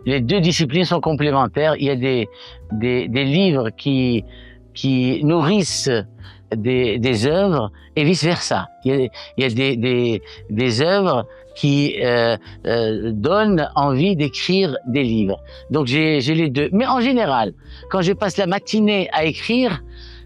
Les deux disciplines sont complémentaires. Il y a des livres qui nourrissent des œuvres et vice versa. Il y a des œuvres qui donnent envie d'écrire des livres. Donc j'ai les deux. Mais en général, quand je passe la matinée à écrire,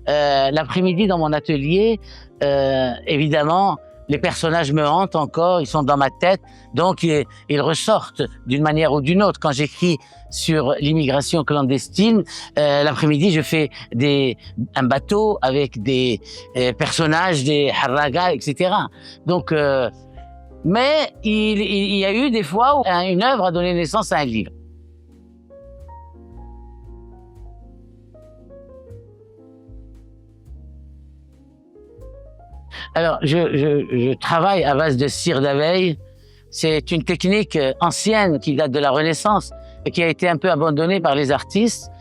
l'après-midi dans mon atelier, évidemment, les personnages me hantent encore, ils sont dans ma tête, donc ils ressortent d'une manière ou d'une autre. Quand j'écris sur l'immigration clandestine, l'après-midi, je fais un bateau avec des personnages, des harragas, etc. Donc, mais il y a eu des fois où une œuvre a donné naissance à un livre. Alors, je travaille à base de cire d'abeille. C'est une technique ancienne qui date de la Renaissance et qui a été un peu abandonnée par les artistes.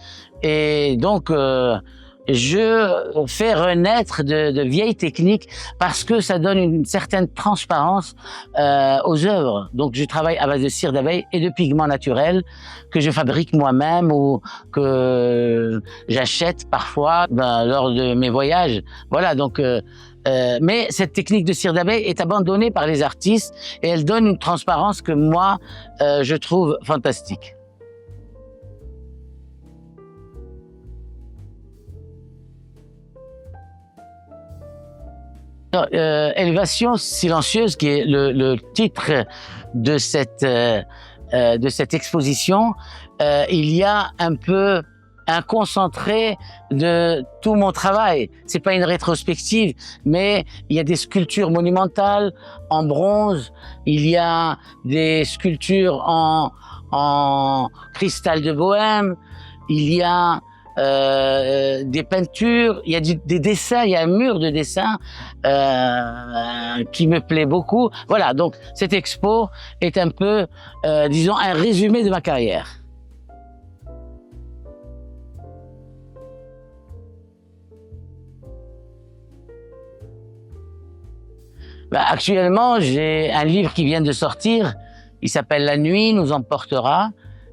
Et donc, je fais renaître de vieilles techniques parce que ça donne une certaine transparence aux œuvres. Donc, je travaille à base de cire d'abeille et de pigments naturels que je fabrique moi-même ou que j'achète parfois lors de mes voyages. Voilà, donc... mais cette technique de cire d'abeille est abandonnée par les artistes et elle donne une transparence que moi, je trouve fantastique. Alors, Élévation silencieuse, qui est le titre de cette exposition, il y a un peu un concentré de tout mon travail. C'est pas une rétrospective, mais il y a des sculptures monumentales en bronze, il y a des sculptures en cristal de Bohême, il y a des peintures, il y a des dessins, il y a un mur de dessins qui me plaît beaucoup. Voilà, donc cette expo est un peu, disons, un résumé de ma carrière. Actuellement, j'ai un livre qui vient de sortir, il s'appelle La nuit nous emportera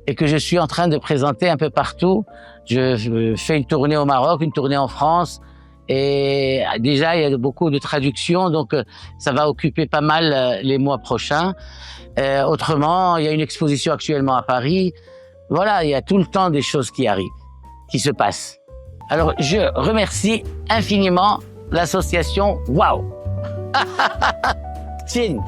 et que je suis en train de présenter un peu partout. Je fais une tournée au Maroc, une tournée en France et déjà il y a beaucoup de traductions, donc ça va occuper pas mal les mois prochains. Autrement, il y a une exposition actuellement à Paris. Voilà, il y a tout le temps des choses qui arrivent, qui se passent. Alors je remercie infiniment l'association Wow. Tiens.